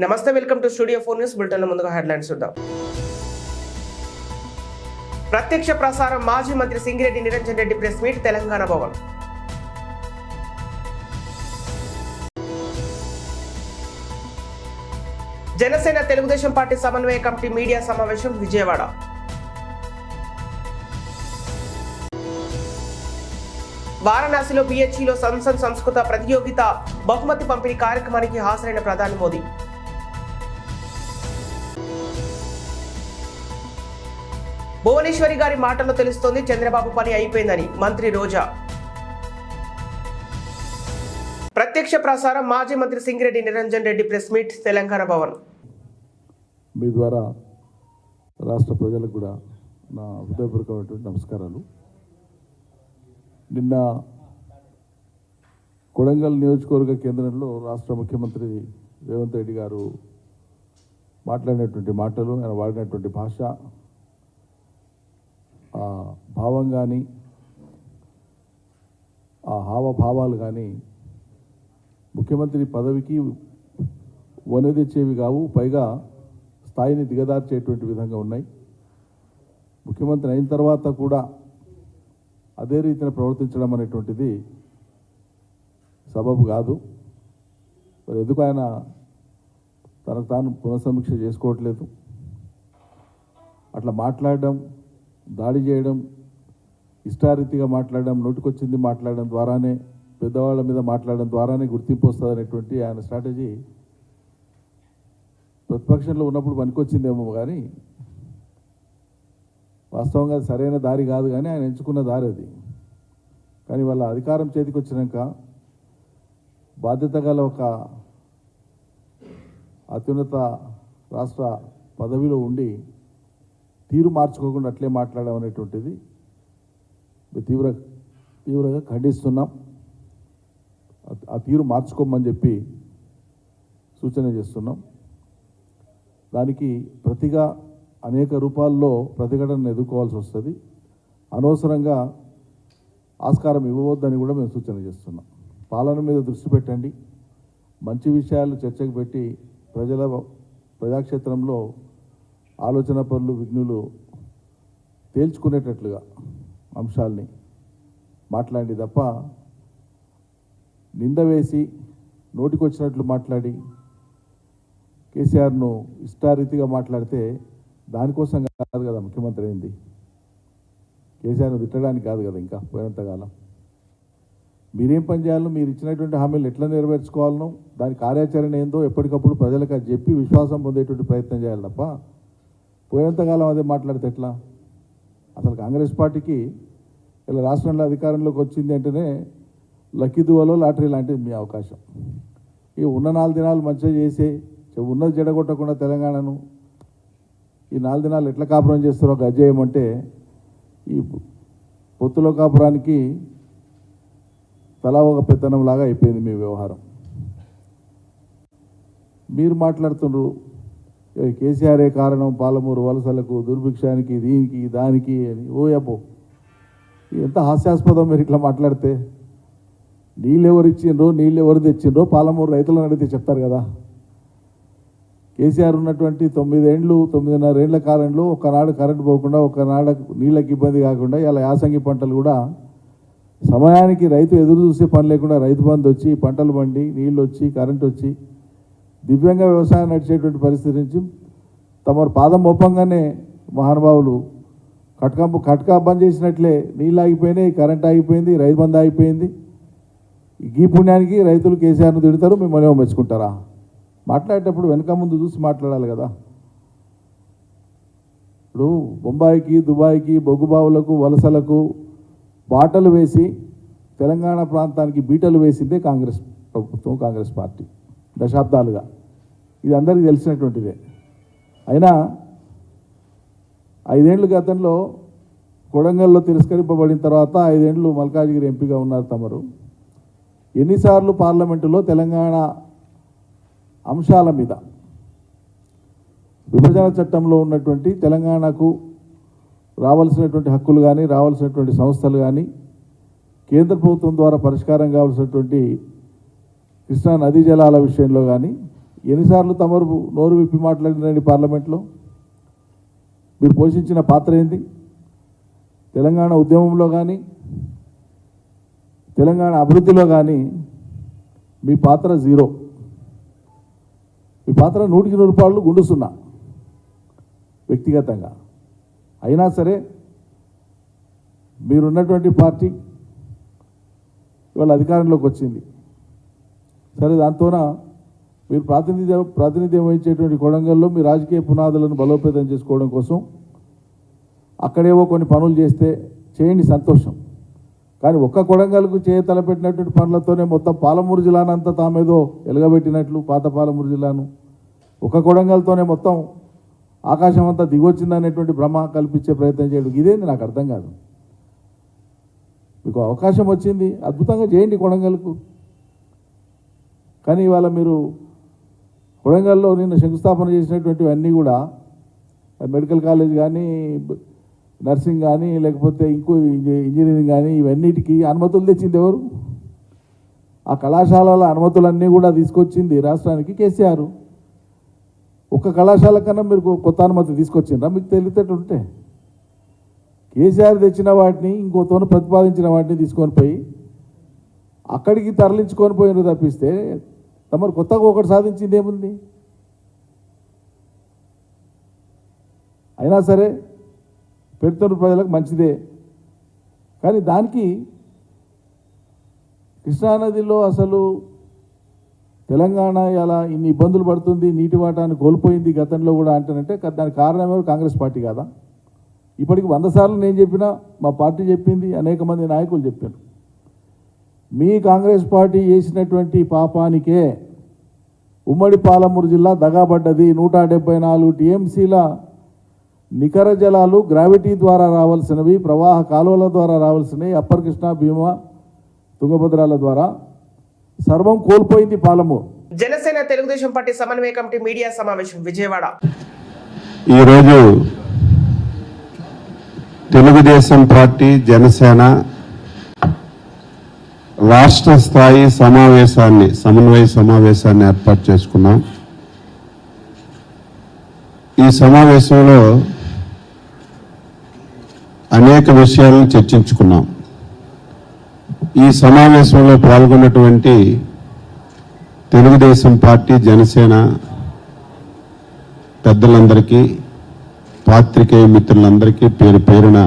నమస్తే, welcome to studio 4 news bulletin. ముందుగా headlines చూద్దాం. ప్రత్యక్ష ప్రసారం మాజీ మంత్రి Singireddy Niranjan Reddy press meet Telangana Bhavan. Janasena Telugu Desam party సమన్వయ కమిటీ మీడియా సమావేశం విజయవాడ. వారణాసిలో బిహెచ్ఈలో సంసద్ సంస్కృత ప్రతియోగిత బహుమతి పంపిణీ కార్యక్రమానికి హాజరైన ప్రధాని మోదీ. భువనేశ్వరి గారి మాటల్లో తెలుస్తోంది చంద్రబాబు పని అయిపోయిందని మంత్రి రోజా. ప్రత్యక్ష ప్రసారం మాజీ మంత్రి సింగిరెడ్డి నిరంజన్ రెడ్డి ప్రెస్ మీట్ తెలంగాణ భవన్. మీ ద్వారా రాష్ట్ర ప్రజలకు కూడా నా హృదయపూర్వకమైనటువంటి నమస్కారాలు. నిన్న కొడంగల్ నియోజకవర్గ కేంద్రంలో రాష్ట్ర ముఖ్యమంత్రి రేవంత్ రెడ్డి గారు మాట్లాడినటువంటి మాటలు, ఆయన వాడినటువంటి భాష, ఆ భావం కానీ ఆ హావభావాలు కానీ ముఖ్యమంత్రి పదవికి వనె తెచ్చేవి కావు, పైగా స్థాయిని దిగదార్చేటువంటి విధంగా ఉన్నాయి. ముఖ్యమంత్రి అయిన తర్వాత కూడా అదే రీతిన ప్రవర్తించడం అనేటువంటిది సబబు కాదు. మరి ఎందుకు ఆయన తనకు తాను పునఃసమీక్ష చేసుకోవట్లేదు? అట్లా మాట్లాడడం, దాడి చేయడం, ఇష్టారీతిగా మాట్లాడడం, నోటికొచ్చింది మాట్లాడడం ద్వారానే, పెద్దవాళ్ళ మీద మాట్లాడడం ద్వారానే గుర్తింపు వస్తుంది అనేటువంటి ఆయన స్ట్రాటజీ ప్రతిపక్షంలో ఉన్నప్పుడు పనికొచ్చిందేమో కానీ వాస్తవంగా సరైన దారి కాదు. కానీ ఆయన ఎంచుకున్న దారి అది. కానీ వాళ్ళ అధికారం చేతికి వచ్చినాక బాధ్యత గల ఒక అత్యున్నత రాష్ట్ర పదవిలో ఉండి తీరు మార్చుకోకుండా అట్లే మాట్లాడడం అనేటువంటిది తీవ్రంగా ఖండిస్తున్నాం. ఆ తీరు మార్చుకోమని చెప్పి సూచన చేస్తున్నాం. దానికి ప్రతిగా అనేక రూపాల్లో ప్రతిఘటనను ఎదుర్కోవాల్సి వస్తుంది. అనవసరంగా ఆస్కారం ఇవ్వవద్దని కూడా మేము సూచన చేస్తున్నాం. పాలన మీద దృష్టి పెట్టండి, మంచి విషయాలు చర్చకు పెట్టి ప్రజాక్షేత్రంలో ఆలోచన పనులు, విఘ్నులు తేల్చుకునేటట్లుగా అంశాల్ని మాట్లాడి తప్ప నింద వేసి నోటికొచ్చినట్లు మాట్లాడి కేసీఆర్ను ఇష్టారీతిగా మాట్లాడితే దానికోసం కాదు కదా ముఖ్యమంత్రి అయింది. కేసీఆర్ను తిట్టడానికి కాదు కదా. ఇంకా పోయినంతకాలం మీరేం పని చేయాలో, మీరు ఇచ్చినటువంటి హామీలు ఎట్లా నెరవేర్చుకోవాలనో, దాని కార్యాచరణ ఏందో ఎప్పటికప్పుడు ప్రజలకు అది చెప్పి విశ్వాసం పొందేటువంటి ప్రయత్నం చేయాలి తప్ప పోయినంతకాలం అదే మాట్లాడితే ఎట్లా? అసలు కాంగ్రెస్ పార్టీకి ఇలా రాష్ట్రంలో అధికారంలోకి వచ్చింది అంటేనే లక్కీ దువ్వలో లాటరీ లాంటిది మీ అవకాశం. ఈ ఉన్న 4 దినాలు మంచిగా చేసి ఉన్నది జడగొట్టకుండా తెలంగాణను ఈ 4 దినాలు ఎట్లా కాపురం చేస్తారో గజ్జేయమంటే ఈ పొత్తులో కాపురానికి తలా ఒక పెత్తనంలాగా అయిపోయింది మీ వ్యవహారం. మీరు మాట్లాడుతున్నారు కేసీఆరే కారణం పాలమూరు వలసలకు, దుర్భిక్షానికి, దీనికి దానికి అని. ఓ అబ్బో, ఎంత హాస్యాస్పదం మీరు ఇట్లా మాట్లాడితే. నీళ్ళు ఎవరు ఇచ్చిండ్రో, నీళ్ళు ఎవరు తెచ్చిండ్రో పాలమూరు రైతులను అడిగితే చెప్తారు కదా. కేసీఆర్ ఉన్నటువంటి 9.5 ఏళ్ల కాలంలో ఒకనాడు కరెంటు పోకుండా, ఒకనాడు నీళ్ళకి ఇబ్బంది కాకుండా ఇలా యాసంగి పంటలు కూడా సమయానికి రైతు ఎదురు చూసే పని లేకుండా రైతు బంధు వచ్చి, పంటలు పండి, నీళ్ళు వచ్చి, కరెంటు వచ్చి దివ్యంగా వ్యవసాయం నడిచేటువంటి పరిస్థితి నుంచి తమరు పాదం మోపంగానే మహానుభావులు కట్కా బంద్ చేసినట్లే నీళ్ళు ఆగిపోయినాయి, కరెంట్ ఆగిపోయింది, రైతు బంధు ఆగిపోయింది. ఈ పుణ్యానికి రైతులు కేసీఆర్ను తిడతారు, మిమ్మల్ని మెచ్చుకుంటారా? మాట్లాడేటప్పుడు వెనక ముందు చూసి మాట్లాడాలి కదా. ఇప్పుడు బొంబాయికి, దుబాయ్కి, బొగ్గుబావులకు, వలసలకు బాటలు వేసి తెలంగాణ ప్రాంతానికి బీటలు వేసిందే కాంగ్రెస్ ప్రభుత్వం, కాంగ్రెస్ పార్టీ దశాబ్దాలుగా. ఇది అందరికీ తెలిసినటువంటిదే. అయినా 5 ఏళ్ళ గతంలో కొడంగల్లో తిరస్కరింపబడిన తర్వాత 5 ఏళ్ళు మల్కాజ్గిరి ఎంపీగా ఉన్నారు తమరు. ఎన్నిసార్లు పార్లమెంటులో తెలంగాణ అంశాల మీద, విభజన చట్టంలో ఉన్నటువంటి తెలంగాణకు రావాల్సినటువంటి హక్కులు కానీ, రావాల్సినటువంటి సంస్థలు కానీ, కేంద్ర ప్రభుత్వం ద్వారా పరిష్కారం కావాల్సినటువంటి కృష్ణా నదీ జలాల విషయంలో కానీ ఎన్నిసార్లు తమరు నోరు విప్పి మాట్లాడినండి పార్లమెంట్లో? మీరు పోషించిన పాత్ర ఏంది? తెలంగాణ ఉద్యమంలో కానీ తెలంగాణ అభివృద్ధిలో కానీ మీ పాత్ర జీరో. మీ పాత్ర 100కి 100 రూపాయలు గుండుస్తున్నా వ్యక్తిగతంగా. అయినా సరే మీరున్నటువంటి పార్టీ ఇవాళ అధికారంలోకి వచ్చింది. సరే, దాంతోన మీరు ప్రాతినిధ్యం వహించేటువంటి కొడంగల్లో మీ రాజకీయ పునాదులను బలోపేతం చేసుకోవడం కోసం అక్కడేవో కొన్ని పనులు చేయండి, సంతోషం. కానీ ఒక్క కొడంగల్కు తలపెట్టినటువంటి పనులతోనే మొత్తం పాలమూరు జిల్లానంతా తామేదో ఎలగబెట్టినట్లు, పాత పాలమూరు జిల్లాను ఒక్క కొడంగల్తోనే మొత్తం ఆకాశం అంతా దిగొచ్చిందనేటువంటి భ్రమ కల్పించే ప్రయత్నం చేయడం ఇదేంది నాకు అర్థం కాదు. మీకు అవకాశం వచ్చింది, అద్భుతంగా చేయండి కొడంగల్కు. కానీ ఇవాళ మీరు కొడంగల్లో నిన్న శంకుస్థాపన చేసినటువంటివన్నీ కూడా మెడికల్ కాలేజ్ కానీ, నర్సింగ్ కానీ, లేకపోతే ఇంకో ఇంజనీరింగ్ కానీ, ఇవన్నిటికీ అనుమతులు తెచ్చింది ఎవరు? ఆ కళాశాలల అనుమతులన్నీ కూడా తీసుకొచ్చింది రాష్ట్రానికి కేసీఆర్. ఒక్క కళాశాల కన్నా మీరు కొత్త అనుమతి తీసుకొచ్చిండ్రా? మీకు తెలియటట్టు ఉంటే కేసీఆర్ తెచ్చిన వాటిని, ఇంకోతోను ప్రతిపాదించిన వాటిని తీసుకొని పోయి అక్కడికి తరలించుకొని పోయిన తప్పిస్తే తమరు కొత్తగా ఒకటి సాధించింది ఏముంది? అయినా సరే పెడుతున్న ప్రజలకు మంచిదే. కానీ దానికి కృష్ణానదిలో అసలు తెలంగాణ ఇలా ఇన్ని ఇబ్బందులు పడుతుంది, నీటి వాటాన్ని కోల్పోయింది గతంలో కూడా అంటానంటే దానికి కారణం ఎవరు? కాంగ్రెస్ పార్టీ కాదా? ఇప్పటికి 100 సార్లు నేను చెప్పినా, మా పార్టీ చెప్పింది, అనేక మంది నాయకులు చెప్పారు. మీ కాంగ్రెస్ పార్టీ చేసినటువంటి పాపానికే ఉమ్మడి పాలమూరు జిల్లా దగాబడ్డది. 174 టీఎంసీల నికర జలాలు గ్రావిటీ ద్వారా రావాల్సినవి, ప్రవాహ కాలువల ద్వారా రావాల్సినవి, అప్పర్ కృష్ణా, భీమా, తుంగభద్రాల ద్వారా సర్వం కోల్పోయింది పాలమూరు. జనసేన తెలుగుదేశం పార్టీ సమన్వయ కమిటీ మీడియా సమావేశం విజయవాడ. ఈరోజు తెలుగుదేశం పార్టీ జనసేన రాష్ట్ర స్థాయి సమన్వయ సమావేశాన్ని ఏర్పాటు చేసుకున్నాం. ఈ సమావేశంలో అనేక విషయాలను చర్చించుకున్నాం. ఈ సమావేశంలో పాల్గొన్నటువంటి తెలుగుదేశం పార్టీ జనసేన పెద్దలందరికీ, పాత్రికేయ మిత్రులందరికీ పేరు పేరున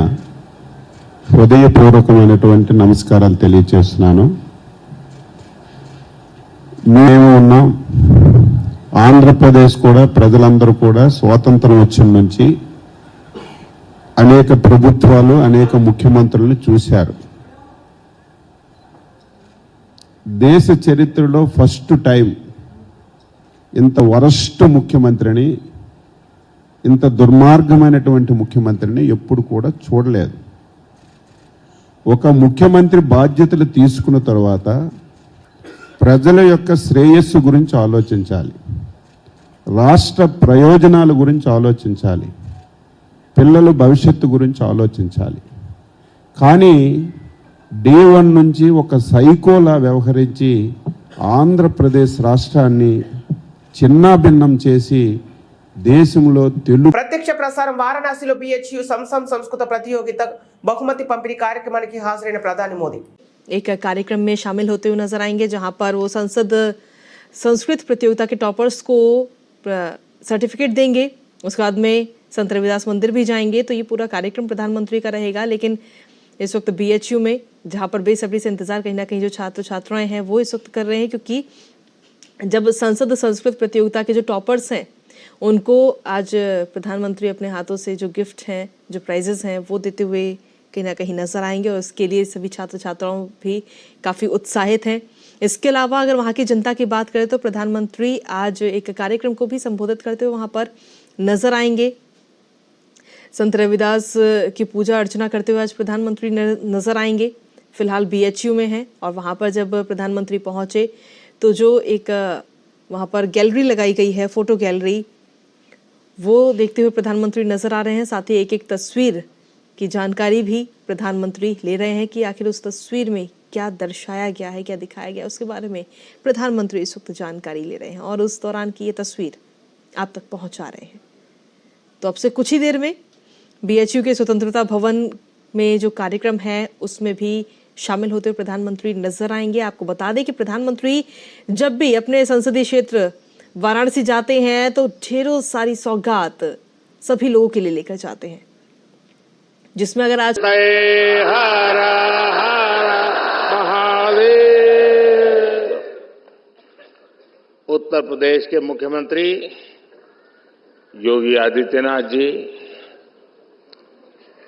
హృదయపూర్వకమైనటువంటి నమస్కారాలు తెలియజేస్తున్నాను. మేము ఉన్నాం. ఆంధ్రప్రదేశ్ కూడా ప్రజలందరూ కూడా స్వాతంత్రం వచ్చిన నుంచి అనేక ప్రభుత్వాలు, అనేక ముఖ్యమంత్రులను చూశారు. దేశ చరిత్రలో ఫస్ట్ టైం ఇంత వరస్ట్ ముఖ్యమంత్రిని, ఇంత దుర్మార్గమైనటువంటి ముఖ్యమంత్రిని ఎప్పుడు కూడా చూడలేదు. ఒక ముఖ్యమంత్రి బాధ్యతలు తీసుకున్న తర్వాత ప్రజల యొక్క శ్రేయస్సు గురించి ఆలోచించాలి, రాష్ట్ర ప్రయోజనాల గురించి ఆలోచించాలి, పిల్లల భవిష్యత్తు గురించి ఆలోచించాలి. కానీ డే 1 నుంచి ఒక సైకోలా వ్యవహరించి ఆంధ్రప్రదేశ్ రాష్ట్రాన్ని చిన్నాభిన్నం చేసి దేశంలో ప్రత్యక్ష ప్రసారం వారణాసిలో BHU సంస్కృత प्रतियोगिता बहुमति पंपिणी कार्यक्रमाనికి హాజరైన ప్రధాని మోదీ एक कार्यक्रम में शामिल होते हुए नजर आएंगे, जहां पर वो संसद संस्कृत प्रतियोगिता के टॉपर्स को सर्टिफिकेट देंगे. उसके बाद में संत रविदास मंदिर भी जाएंगे. तो ये पूरा कार्यक्रम प्रधानमंत्री का रहेगा. लेकिन इस वक्त BHU में जहां पर बेसब्री से इंतजार कहीं ना कहीं जो छात्र छात्राएं हैं वो इस वक्त कर रहे हैं, क्योंकि जब संसद संस्कृत प्रतियोगिता के जो टॉपर्स हैं उनको आज प्रधानमंत्री अपने हाथों से जो गिफ्ट हैं, जो प्राइजेस हैं वो देते हुए कहीं ना कहीं नजर आएंगे. और इसके लिए सभी छात्र छात्राओं भी काफ़ी उत्साहित हैं. इसके अलावा अगर वहाँ की जनता की बात करें तो प्रधानमंत्री आज एक कार्यक्रम को भी संबोधित करते हुए वहाँ पर नजर आएंगे. संत रविदास की पूजा अर्चना करते हुए आज प्रधानमंत्री नजर आएंगे. फिलहाल BHU में हैं और वहाँ पर जब प्रधानमंत्री पहुँचे तो जो एक वहाँ पर गैलरी लगाई गई है, फोटो गैलरी, वो देखते हुए प्रधानमंत्री नजर आ रहे हैं. साथ ही एक एक तस्वीर की जानकारी भी प्रधानमंत्री ले रहे हैं कि आखिर उस तस्वीर में क्या दर्शाया गया है, क्या दिखाया गया, उसके बारे में प्रधानमंत्री इस वक्त जानकारी ले रहे हैं और उस दौरान की ये तस्वीर आप तक पहुंचा रहे हैं। तो अब से कुछ ही देर में बीएचयू के स्वतंत्रता भवन में जो कार्यक्रम है उसमें भी शामिल होते हुए प्रधानमंत्री नजर आएंगे। आपको बता दें कि प्रधानमंत्री जब भी अपने संसदीय क्षेत्र वाराणसी जाते हैं तो ढेरों सारी सौगात सभी लोगों के लिए लेकर जाते हैं, जिसमें अगर आज हर हर महादेव। उत्तर प्रदेश के मुख्यमंत्री योगी आदित्यनाथ जी,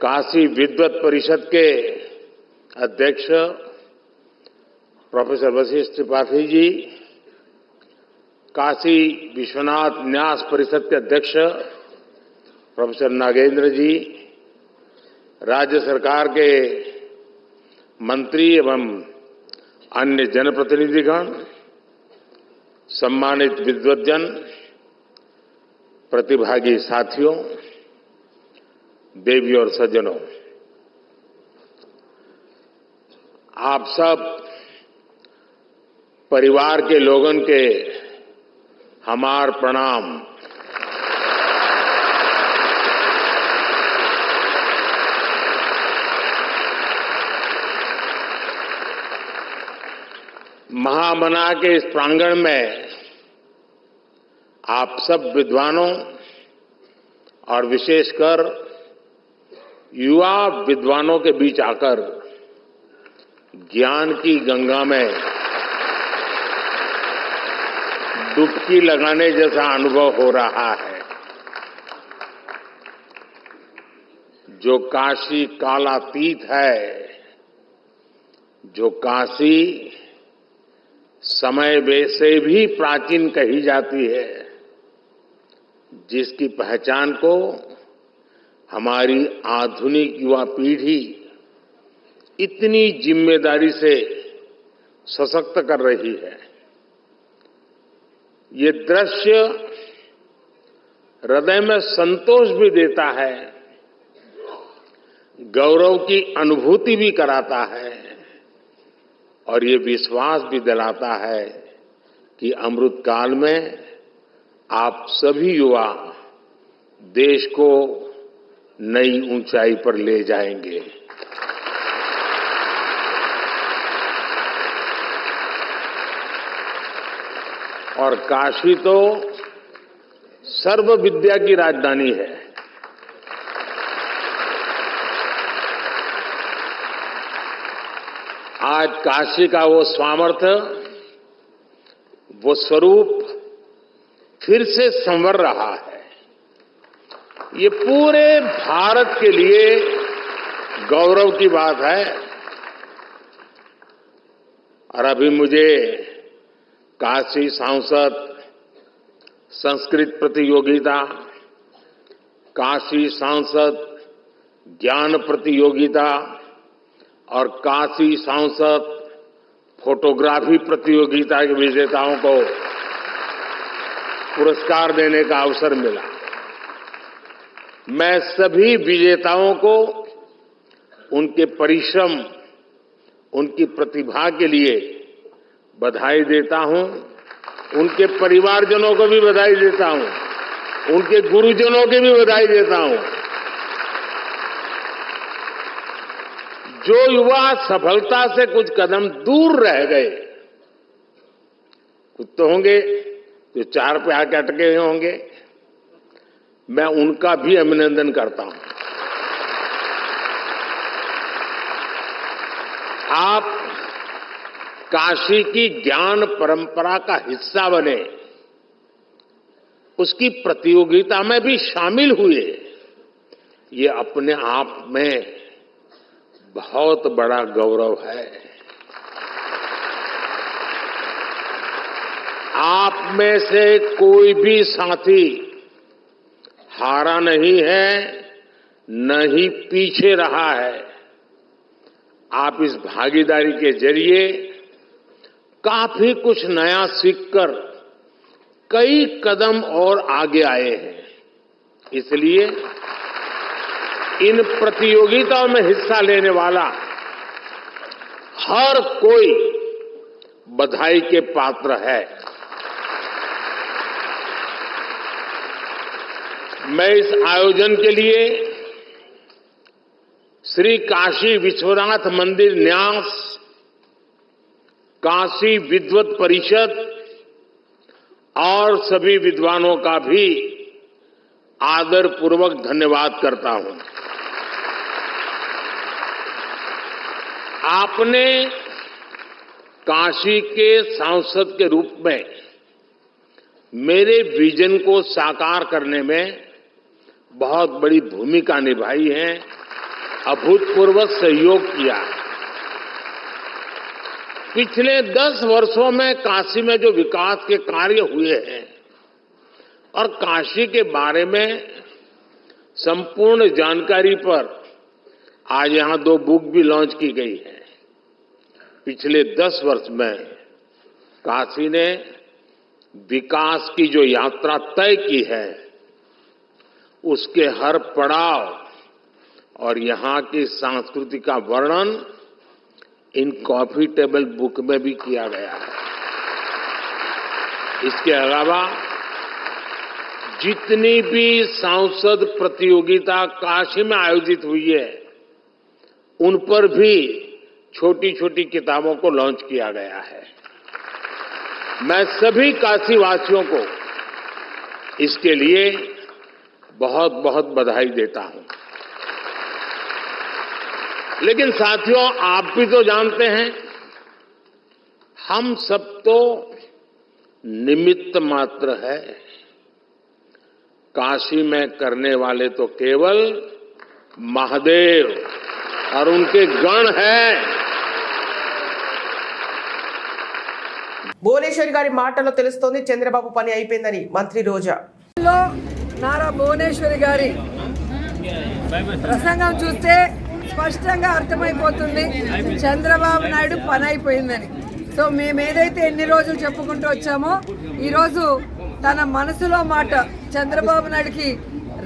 काशी विद्वत परिषद के अध्यक्ष प्रोफेसर वशिष्ठ त्रिपाठी जी, काशी विश्वनाथ न्यास परिषद के अध्यक्ष प्रोफेसर नागेंद्र जी, राज्य सरकार के मंत्री एवं अन्य जनप्रतिनिधिगण, सम्मानित विद्वद्जन, प्रतिभागी साथियों, देवी और सज्जनों, आप सब परिवार के लोगन के हमार प्रणाम। महामना के इस प्रांगण में आप सब विद्वानों और विशेषकर युवा विद्वानों के बीच आकर ज्ञान की गंगा में डुबकी लगाने जैसा अनुभव हो रहा है। जो काशी कालातीत है, जो काशी समय से भी प्राचीन कही जाती है, जिसकी पहचान को हमारी आधुनिक युवा पीढ़ी इतनी जिम्मेदारी से सशक्त कर रही है। ये दृश्य हृदय में संतोष भी देता है, गौरव की अनुभूति भी कराता है और ये विश्वास भी दिलाता है कि अमृत काल में आप सभी युवा देश को नई ऊंचाई पर ले जाएंगे। और काशी तो सर्व विद्या की राजधानी है। आज काशी का वो सामर्थ्य, वो स्वरूप फिर से संवर रहा है। ये पूरे भारत के लिए गौरव की बात है। और अभी मुझे काशी सांसद संस्कृत प्रतियोगिता, काशी सांसद ज्ञान प्रतियोगिता और काशी सांसद फोटोग्राफी प्रतियोगिता के विजेताओं को पुरस्कार देने का अवसर मिला। मैं सभी विजेताओं को उनके परिश्रम, उनकी प्रतिभा के लिए बधाई देता हूं। उनके परिवारजनों को भी बधाई देता हूं, उनके गुरुजनों की भी बधाई देता हूं। जो युवा सफलता से कुछ कदम दूर रह गए, कुछ तो होंगे जो 4 पे आके अटके हुए होंगे, मैं उनका भी अभिनंदन करता हूं। आप काशी की ज्ञान परंपरा का हिस्सा बने, उसकी प्रतियोगिता में भी शामिल हुए, ये अपने आप में बहुत बड़ा गौरव है। आप में से कोई भी साथी हारा नहीं है, न ही पीछे रहा है। आप इस भागीदारी के जरिए काफी कुछ नया सीखकर कई कदम और आगे आए हैं। इसलिए इन प्रतियोगिताओं में हिस्सा लेने वाला हर कोई बधाई के पात्र है। मैं इस आयोजन के लिए श्री काशी विश्वनाथ मंदिर न्यास, काशी विद्वत परिषद और सभी विद्वानों का भी आदर पूर्वक धन्यवाद करता हूं। आपने काशी के सांसद के रूप में मेरे विजन को साकार करने में बहुत बड़ी भूमिका निभाई है, अभूतपूर्व सहयोग किया। पिछले 10 वर्षों में काशी में जो विकास के कार्य हुए हैं और काशी के बारे में संपूर्ण जानकारी पर आज यहां 2 बुक भी लॉन्च की गई है। पिछले 10 वर्ष में काशी ने विकास की जो यात्रा तय की है, उसके हर पड़ाव और यहां की संस्कृति का वर्णन इन कॉफी टेबल बुक में भी किया गया है। इसके अलावा जितनी भी सांसद प्रतियोगिता काशी में आयोजित हुई है, उन पर भी छोटी छोटी किताबों को लॉन्च किया गया है। मैं सभी काशीवासियों को इसके लिए बहुत बहुत बधाई देता हूं। लेकिन साथियों, आप भी तो जानते हैं, हम सब तो निमित्त मात्र है। काशी में करने वाले तो केवल महादेव और उनके गण हैं। భువనేశ్వరి గారి మాటల్లో తెలుస్తోంది చంద్రబాబు పని అయిపోయిందని మంత్రి రోజా. నారా భువనేశ్వరి గారి ప్రసంగం చూస్తే స్పష్టంగా అర్థమైపోతుంది చంద్రబాబు నాయుడు పని అయిపోయిందని. సో మేము ఏదైతే ఎన్ని రోజులు చెప్పుకుంటూ వచ్చామో ఈరోజు తన మనసులో మాట, చంద్రబాబు నాయుడుకి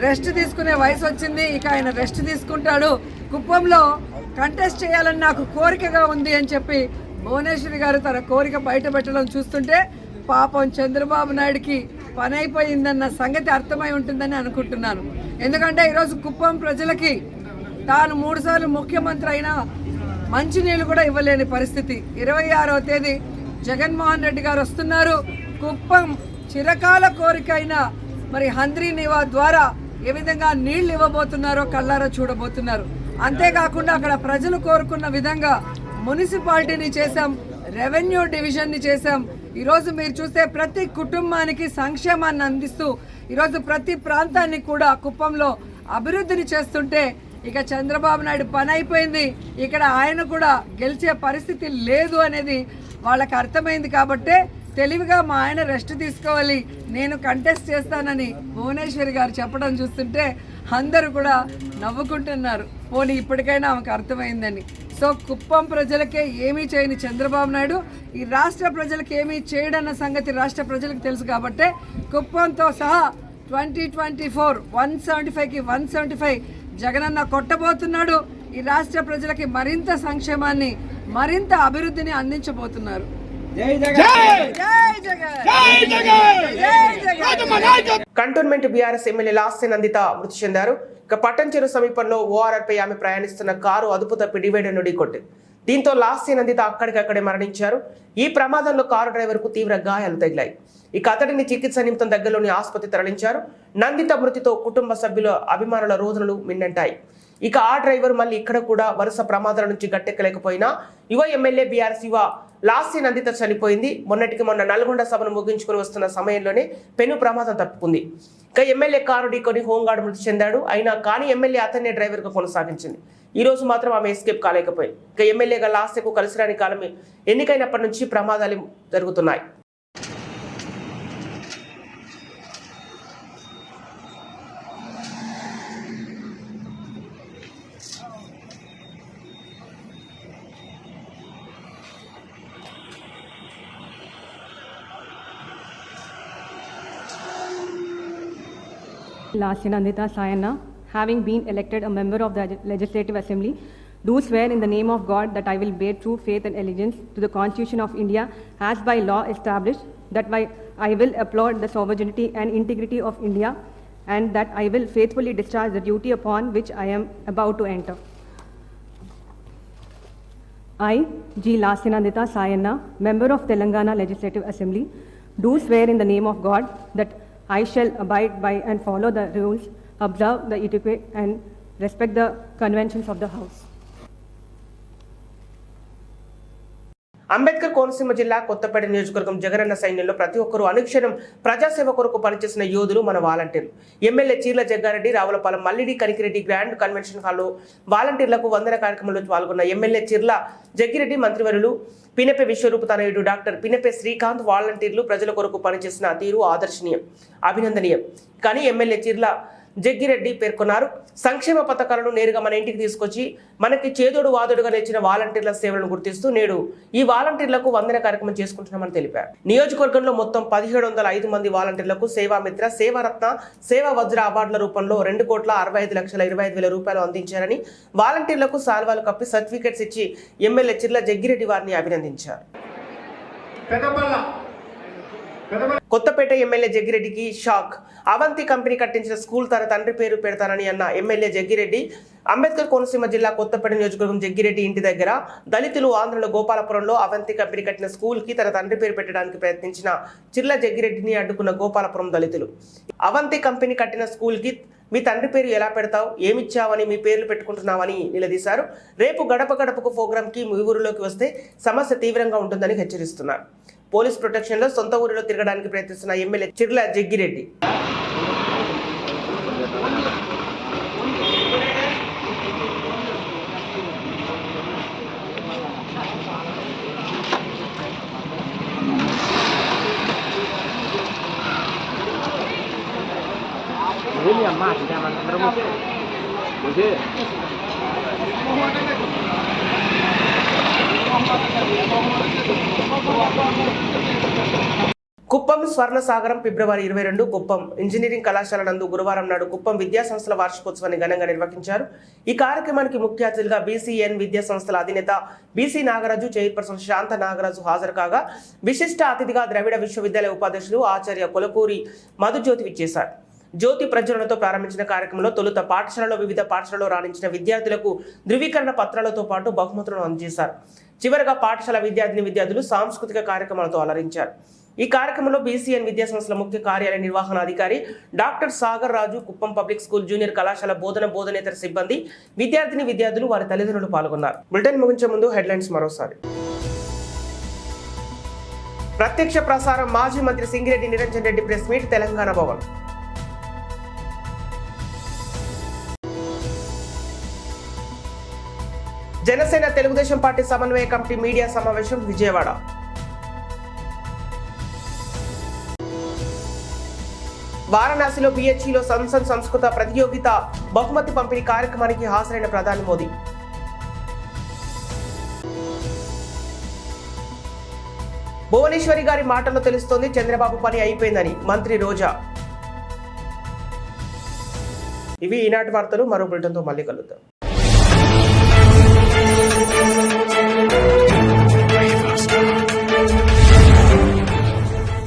రెస్ట్ తీసుకునే వయసు వచ్చింది, ఇక ఆయన రెస్ట్ తీసుకుంటాడు, కుప్పంలో కంటెస్ట్ చేయాలని నాకు కోరికగా ఉంది అని చెప్పి భువనేశ్వరి గారు తన కోరిక బయట పెట్టడం చూస్తుంటే పాపం చంద్రబాబు నాయుడుకి పని అయిపోయిందన్న సంగతి అర్థమై ఉంటుందని అనుకుంటున్నాను. ఎందుకంటే ఈరోజు కుప్పం ప్రజలకి తాను 3 సార్లు ముఖ్యమంత్రి అయినా మంచినీళ్ళు కూడా ఇవ్వలేని పరిస్థితి. 26వ తేదీ జగన్మోహన్ రెడ్డి గారు వస్తున్నారు. కుప్పం చిరకాల కోరిక అయిన మరి హంద్రీ నివా ద్వారా ఏ విధంగా నీళ్లు ఇవ్వబోతున్నారో కళ్ళారా చూడబోతున్నారు. అంతేకాకుండా అక్కడ ప్రజలు కోరుకున్న విధంగా మున్సిపాలిటీని చేశాం, రెవెన్యూ డివిజన్ని చేశాం. ఈరోజు మీరు చూస్తే ప్రతి కుటుంబానికి సంక్షేమాన్ని అందిస్తూ ఈరోజు ప్రతి ప్రాంతాన్ని కూడా కుప్పంలో అభివృద్ధిని చేస్తుంటే ఇక చంద్రబాబు నాయుడు పని అయిపోయింది, ఇక్కడ ఆయన కూడా గెలిచే పరిస్థితి లేదు అనేది వాళ్ళకి అర్థమైంది. కాబట్టే తెలివిగా మా ఆయన రెస్ట్ తీసుకోవాలి, నేను కంటెస్ట్ చేస్తానని భువనేశ్వరి గారు చెప్పడం చూస్తుంటే అందరూ కూడా నవ్వుకుంటున్నారు. పోనీ ఇప్పటికైనా ఆమెకు అర్థమైందని. సో కుప్పం ప్రజలకే ఏమీ చేయని చంద్రబాబు నాయుడు ఈ రాష్ట్ర ప్రజలకు ఏమీ చేయడన్న సంగతి రాష్ట్ర ప్రజలకు తెలుసు. కాబట్టే కుప్పంతో సహా 2024 175కి 175 జగనన్న కొట్టబోతున్నాడు. ఈ రాష్ట్ర ప్రజలకి మరింత సంక్షేమాన్ని, మరింత అభివృద్ధిని అందించబోతున్నారు. Cantonment BRS MLA Lasya Nanditha మృతి చెందారు. ఇక పట్టంచెరు సమీపంలో ఓఆర్ఆర్ పై ఆమె ప్రయాణిస్తున్న కారు అదుపు తప్పి డివైడర్ను ఢీకొట్టింది. దీంతో లాస్య నందిత అక్కడికక్కడే మరణించారు. ఈ ప్రమాదంలో కారు డ్రైవర్ కు తీవ్ర గాయాలు తగిలాయి. ఇక అతడిని చికిత్స నిమిత్తం దగ్గరలోని ఆసుపత్రి తరలించారు. నందిత మృతితో కుటుంబ సభ్యుల అభిమానుల రోజులు మిన్నంటాయి. ఇక ఆ డ్రైవర్ మళ్ళీ ఇక్కడ కూడా వరుస ప్రమాదాల నుంచి గట్టెక్కలేకపోయినా యువ ఎమ్మెల్యే బీఆర్ఎస్ యువ లాస్య నందిత చనిపోయింది. మొన్నటికి మొన్న నల్గొండ సభను ముగించుకుని వస్తున్న సమయంలోనే పెను ప్రమాదం తప్పుకుంది. ఇక ఎమ్మెల్యే కారు ఢీకొని హోంగార్డు మృతి చెందాడు. అయినా కానీ ఎమ్మెల్యే అతన్నే డ్రైవర్గా కొనసాగించింది. ఈ రోజు మాత్రం ఆమె ఎస్కేప్ కాలేకపోయింది. ఇక ఎమ్మెల్యేగా లాస్యకు కలిసిరాని కాలం ఎన్నికైనప్పటి నుంచి ప్రమాదాలు జరుగుతున్నాయి. Lasya Nandita Sayana, having been elected a member of the Legislative Assembly do swear in the name of God that I will bear true faith and allegiance to the Constitution of India as by law established, that I will uphold the sovereignty and integrity of India, and that I will faithfully discharge the duty upon which I am about to enter. I, G. Lasyanandita Sayanna, member of Telangana Legislative Assembly, do swear in the name of God that I shall abide by and follow the rules, observe the etiquette, and respect the conventions of the House. Ambedkar Konaseema జిల్లా కొత్తపేట నియోజకవర్గం జగనన్న సైన్యంలో ప్రతి ఒక్కరూ అనుక్షణం ప్రజాసేవ కొరకు పనిచేసిన యోధులు మన వాలంటీర్లు. MLA Chirla Jaggareddy Ravulapalem Mallidi Kanikireddy grand convention హాల్లో వాలంటీర్లకు వందన కార్యక్రమంలో పాల్గొన్న ఎమ్మెల్యే చీర్ల జగ్గిరెడ్డి, మంత్రివర్యులు పినెపె విశ్వరూపతనయుడు డాక్టర్ పినెపె శ్రీకాంత్ వాలంటీర్లు ప్రజల కొరకు పనిచేసిన తీరు ఆదర్శనీయం, అభినందనీయం. కానీ ఎమ్మెల్యే చీర్ల జగ్గిరెడ్డి పేర్కొన్నారు, సంక్షేమ పథకాలను నేరుగా మన ఇంటికి తీసుకొచ్చి మనకి చేదోడు వాదోడుగా నిలిచిన వాలంటీర్ల సేవలను గుర్తిస్తూ నేడు ఈ వాలంటీర్లకు వందన కార్యక్రమం చేసుకుంటున్నామని తెలిపారు. నియోజకవర్గంలో మొత్తం 1705 మంది వాలంటీర్లకు సేవామిత్ర, సేవారత్న, సేవా వజ్ర అవార్డుల రూపంలో 2,65,25,000 రూపాయలు అందించారని, వాలంటీర్లకు సాల్వాలు కప్పి సర్టిఫికెట్స్ ఇచ్చి ఎమ్మెల్యే చిర్ల జగ్గిరెడ్డి వారిని అభినందించారు. కొత్తపేట ఎమ్మెల్యే జగ్గిరెడ్డికి షాక్. అవంతి కంపెనీ కట్టించిన స్కూల్ తన తండ్రి పేరు పెడతానని అన్న ఎమ్మెల్యే జగ్గిరెడ్డి అంబేద్కర్ కోనసీమ జిల్లా కొత్తపేట నియోజకవర్గం జగ్గిరెడ్డి ఇంటి దగ్గర దళితులు ఆంధ్రలో గోపాలపురంలో అవంతి కంపెనీ కట్టిన స్కూల్ కి తన తండ్రి పేరు పెట్టడానికి ప్రయత్నించిన చిర్ల జగ్గిరెడ్డిని అడ్డుకున్న గోపాలపురం దళితులు. అవంతి కంపెనీ కట్టిన స్కూల్ కి మీ తండ్రి పేరు ఎలా పెడతావు, ఏమిచ్చావని మీ పేర్లు పెట్టుకుంటున్నావని నిలదీశారు. రేపు గడప గడపకు ప్రోగ్రామ్ కి మీ ఊరిలోకి వస్తే సమస్య తీవ్రంగా ఉంటుందని హెచ్చరిస్తున్నారు. పోలీస్ ప్రొటెక్షన్ లో సొంత ఊరిలో తిరగడానికి ప్రయత్నిస్తున్న ఎమ్మెల్యే చిర్ల జగ్గిరెడ్డి కుప్పం స్వర్ణసాగరం ఫిబ్రవరి 22 కుప్పం ఇంజనీరింగ్ కళాశాల నందు గురువారం నాడు కుప్పం విద్యాసంస్థల వార్షికోత్సవాన్ని ఘనంగా నిర్వహించారు. ఈ కార్యక్రమానికి ముఖ్య అతిథులుగా బీసీఎన్ విద్యాసంస్థల అధినేత బీసీ నాగరాజు, చైర్పర్సన్ శాంత నాగరాజు హాజరు కాగా, విశిష్ట అతిథిగా ద్రవిడ విశ్వవిద్యాలయ ఉపాధ్యక్షులు ఆచార్య కొలకూరి మధుజ్యోతి విచ్చేశారు. జ్యోతి ప్రజ్వలనతో ప్రారంభించిన కార్యక్రమంలో తొలుత పాఠశాలలో వివిధ పాఠశాలలో రాణించిన విద్యార్థులకు ధృవీకరణ పత్రాలతో పాటు బహుమతులను అందజేశారు. చివరగా పాఠశాల విద్యార్థులు సాంస్కృతిక కార్యక్రమాలతో అలరించారు. ఈ కార్యక్రమంలో బీసీఎన్ విద్యాసంస్థల ముఖ్య కార్యాలయ నిర్వహణాధికారి డాక్టర్ సాగర్ రాజు, కుప్పం పబ్లిక్ స్కూల్ జూనియర్ కళాశాల బోధనేతర సిబ్బంది, విద్యార్థులు వారి తల్లిదండ్రులు పాల్గొన్నారు. బులెటిన్ ముగించే ముందు హెడ్లైన్స్ మరోసారి. ప్రత్యక్ష ప్రసారం మాజీ మంత్రి Singireddy Niranjan Reddy press meet Telangana Bhavan. Janasena Telugu Desam party సమన్వయ కమిటీ మీడియా సమావేశం విజయవాడ. వారణాసిలో బిహెచ్ఈలో సంసద్ సంస్కృత ప్రతియోగిత బహుమతి పంపిణీ కార్యక్రమానికి హాజరైన ప్రధాని మోదీ. భువనేశ్వరి గారి మాటల్లో తెలుస్తోంది చంద్రబాబు పని అయిపోయిందని మంత్రి రోజా. ఇవి ఈనాటి వార్తలు. మరో బులెటిన్తో మళ్ళీ కలుద్దాం.